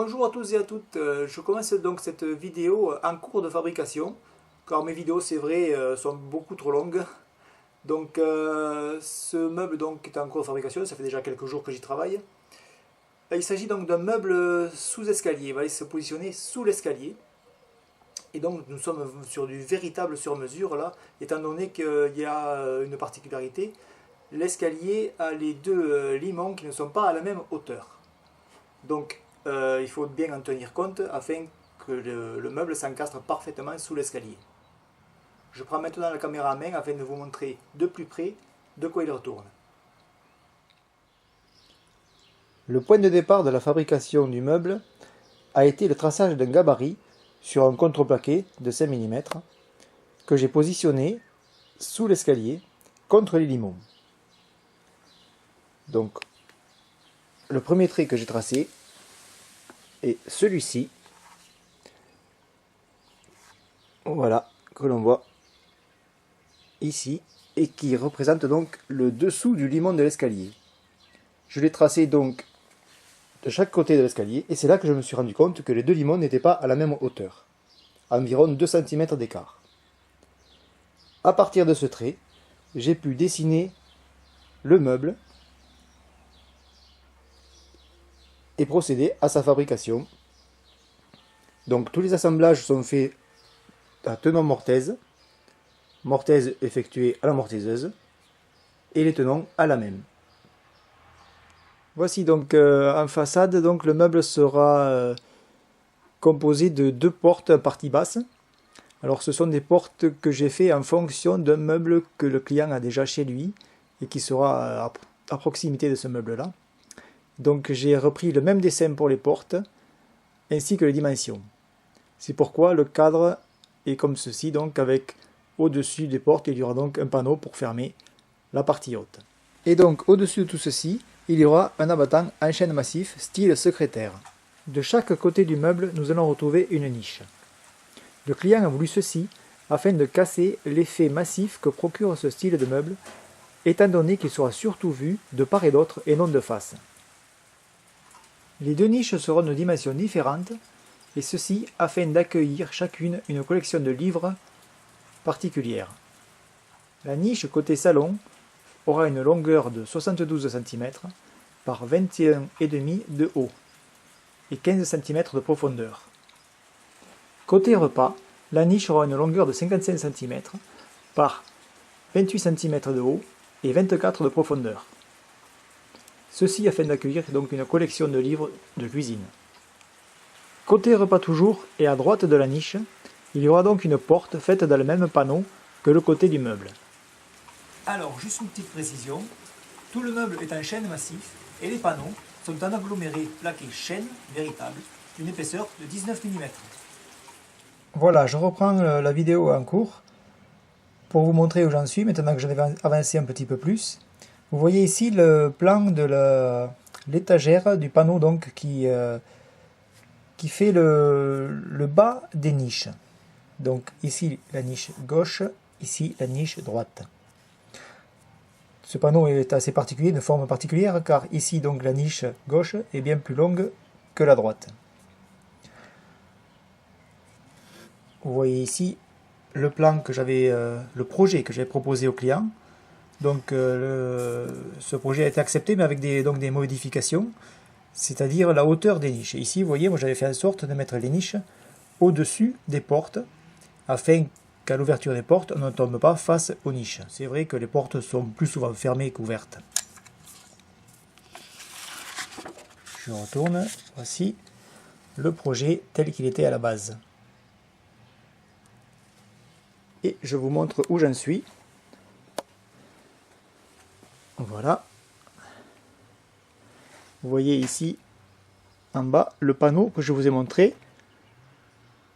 Bonjour à tous et à toutes, je commence donc cette vidéo en cours de fabrication, car mes vidéos c'est vrai sont beaucoup trop longues. Donc ce meuble donc est en cours de fabrication, ça fait déjà quelques jours que j'y travaille. Il s'agit donc d'un meuble sous escalier, il va se positionner sous l'escalier. Et donc nous sommes sur du véritable sur-mesure là, étant donné qu'il y a une particularité, l'escalier a les deux limons qui ne sont pas à la même hauteur. Donc il faut bien en tenir compte afin que le meuble s'encastre parfaitement sous l'escalier. Je prends maintenant la caméra en main afin de vous montrer de plus près de quoi il retourne. Le point de départ de la fabrication du meuble a été le traçage d'un gabarit sur un contreplaqué de 5 mm que j'ai positionné sous l'escalier contre les limons. Donc le premier trait que j'ai tracé est celui-ci, voilà, que l'on voit ici, et qui représente donc le dessous du limon de l'escalier. Je l'ai tracé donc de chaque côté de l'escalier, et c'est là que je me suis rendu compte que les deux limons n'étaient pas à la même hauteur, environ 2 cm d'écart. À partir de ce trait, j'ai pu dessiner le meuble et procéder à sa fabrication. Donc tous les assemblages sont faits à tenon mortaise effectuée à la mortaiseuse, et les tenons à la même. Voici donc en façade, donc le meuble sera composé de 2 portes à partie basse. Alors ce sont des portes que j'ai fait en fonction d'un meuble que le client a déjà chez lui et qui sera à proximité de ce meuble là. Donc j'ai repris le même dessin pour les portes ainsi que les dimensions. C'est pourquoi le cadre est comme ceci, donc avec au-dessus des portes il y aura donc un panneau pour fermer la partie haute. Et donc au-dessus de tout ceci, il y aura un abattant en chêne massif style secrétaire. De chaque côté du meuble, nous allons retrouver une niche. Le client a voulu ceci afin de casser l'effet massif que procure ce style de meuble, étant donné qu'il sera surtout vu de part et d'autre et non de face. Les deux niches seront de dimensions différentes, et ceci afin d'accueillir chacune une collection de livres particulière. La niche côté salon aura une longueur de 72 cm par 21,5 de haut et 15 cm de profondeur. Côté repas, la niche aura une longueur de 55 cm par 28 cm de haut et 24 de profondeur. Ceci afin d'accueillir donc une collection de livres de cuisine. Côté repas toujours, et à droite de la niche, il y aura donc une porte faite dans le même panneau que le côté du meuble. Alors, juste une petite précision, tout le meuble est en chêne massif et les panneaux sont en aggloméré plaqué chêne véritable d'une épaisseur de 19 mm. Voilà, je reprends la vidéo en cours pour vous montrer où j'en suis maintenant que j'en ai avancé un petit peu plus. Vous voyez ici le plan de l'étagère du panneau donc qui fait le bas des niches. Donc ici la niche gauche, ici la niche droite. Ce panneau est assez particulier, de forme particulière, car ici donc la niche gauche est bien plus longue que la droite. Vous voyez ici le plan que j'avais, le projet que j'avais proposé au client. Donc ce projet a été accepté, mais avec des modifications, c'est-à-dire la hauteur des niches. Ici, vous voyez, moi j'avais fait en sorte de mettre les niches au-dessus des portes, afin qu'à l'ouverture des portes, on ne tombe pas face aux niches. C'est vrai que les portes sont plus souvent fermées qu'ouvertes. Je retourne, voici le projet tel qu'il était à la base. Et je vous montre où j'en suis. Voilà. Vous voyez ici en bas le panneau que je vous ai montré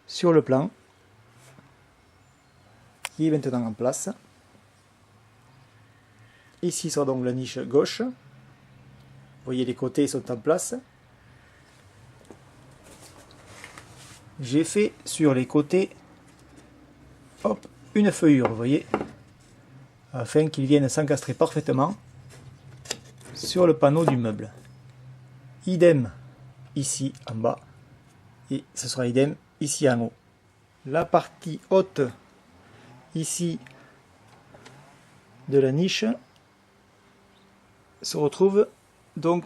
sur le plan, qui est maintenant en place. Ici sera donc la niche gauche. Vous voyez les côtés sont en place. J'ai fait sur les côtés une feuillure, vous voyez, afin qu'ils viennent s'encastrer parfaitement sur le panneau du meuble. Idem ici en bas, Et ce sera idem ici en haut. La partie haute ici de la niche se retrouve donc,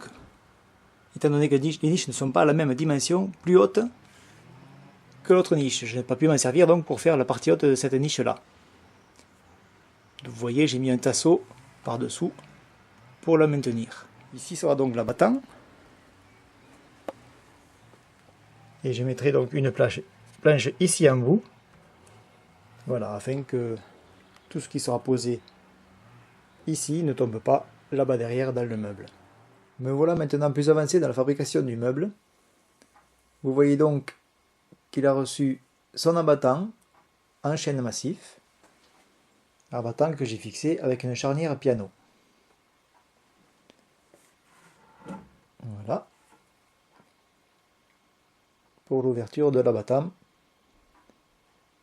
étant donné que les niches ne sont pas à la même dimension, plus haute que l'autre niche. Je n'ai pas pu m'en servir donc pour faire la partie haute de cette niche là. Vous voyez, j'ai mis un tasseau par dessous pour la maintenir. Ici sera donc l'abattant. Et je mettrai donc une planche ici en bout. Voilà, afin que tout ce qui sera posé ici ne tombe pas là-bas derrière dans le meuble. Me voilà maintenant plus avancé dans la fabrication du meuble. Vous voyez donc qu'il a reçu son abattant en chêne massif. Abattant que j'ai fixé avec une charnière piano. Voilà. Pour l'ouverture de l'abattant.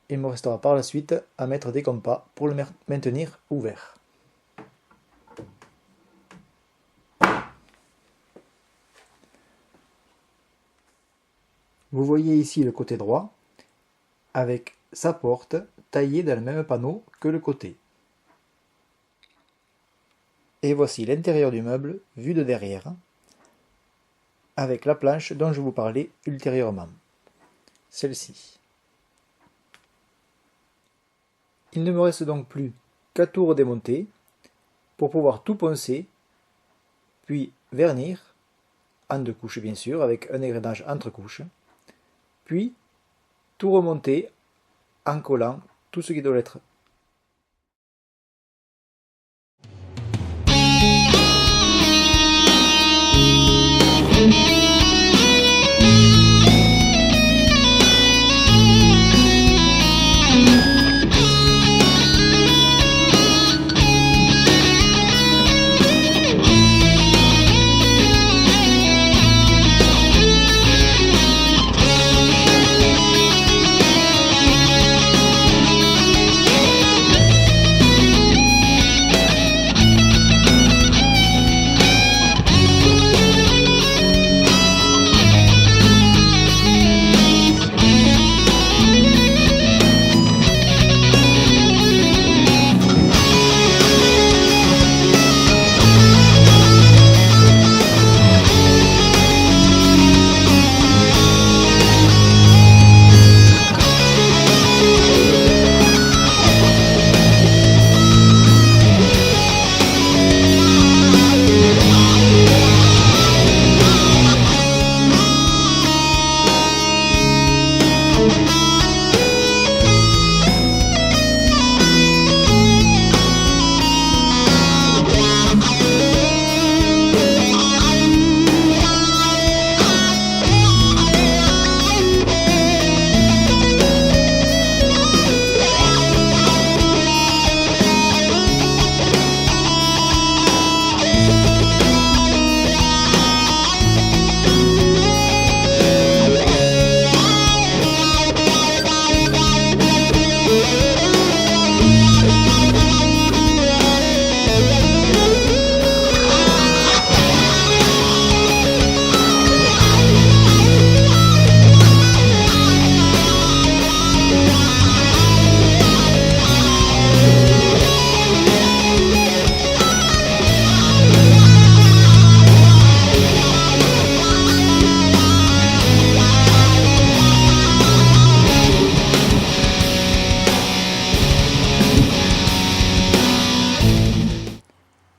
Il me restera par la suite à mettre des compas pour le maintenir ouvert. Vous voyez ici le côté droit avec sa porte taillée dans le même panneau que le côté. Et voici l'intérieur du meuble vu de derrière avec la planche dont je vous parlais ultérieurement, celle-ci. Il ne me reste donc plus qu'à tout redémonter pour pouvoir tout poncer, puis vernir, en 2 couches bien sûr, avec un égrenage entre couches, puis tout remonter en collant tout ce qui doit être.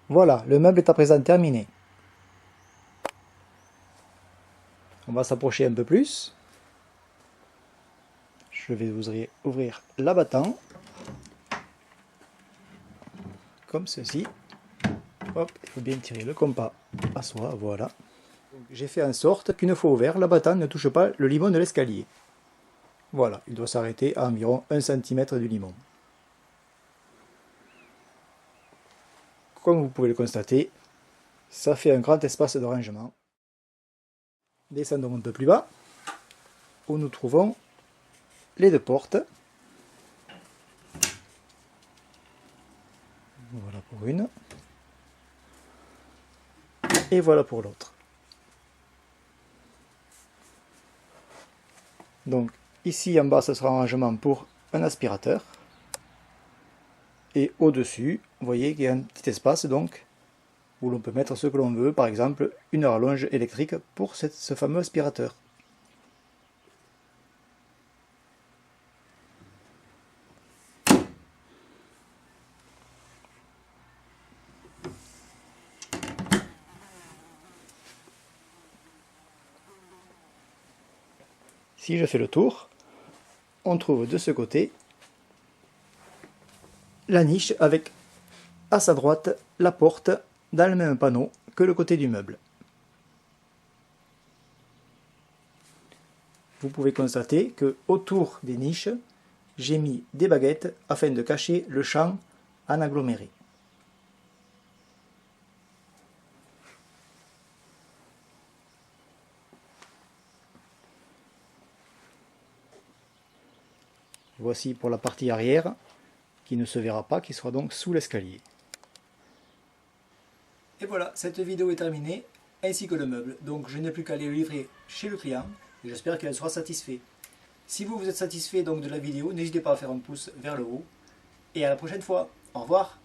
Voilà, le meuble est à présent terminé. On va s'approcher un peu plus. Je vais vous ouvrir l'abattant. Comme ceci. Hop, il faut bien tirer le compas à soi, voilà. J'ai fait en sorte qu'une fois ouvert, l'abattant ne touche pas le limon de l'escalier. Voilà, il doit s'arrêter à environ 1 cm du limon. Comme vous pouvez le constater, ça fait un grand espace de rangement. Descendons un peu plus bas, où nous trouvons les 2 portes. Voilà pour une. Et voilà pour l'autre. Donc ici en bas, ce sera un rangement pour un aspirateur. Et au-dessus, vous voyez qu'il y a un petit espace donc où l'on peut mettre ce que l'on veut, par exemple une horloge électrique pour ce fameux aspirateur. Si je fais le tour, on trouve de ce côté la niche avec à sa droite la porte dans le même panneau que le côté du meuble. Vous pouvez constater que autour des niches, j'ai mis des baguettes afin de cacher le champ en aggloméré. Voici pour la partie arrière, qui ne se verra pas, qui sera donc sous l'escalier. Et voilà, cette vidéo est terminée, ainsi que le meuble. Donc je n'ai plus qu'à aller le livrer chez le client, et j'espère qu'il sera satisfait. Si vous êtes satisfait donc de la vidéo, n'hésitez pas à faire un pouce vers le haut, et à la prochaine fois. Au revoir.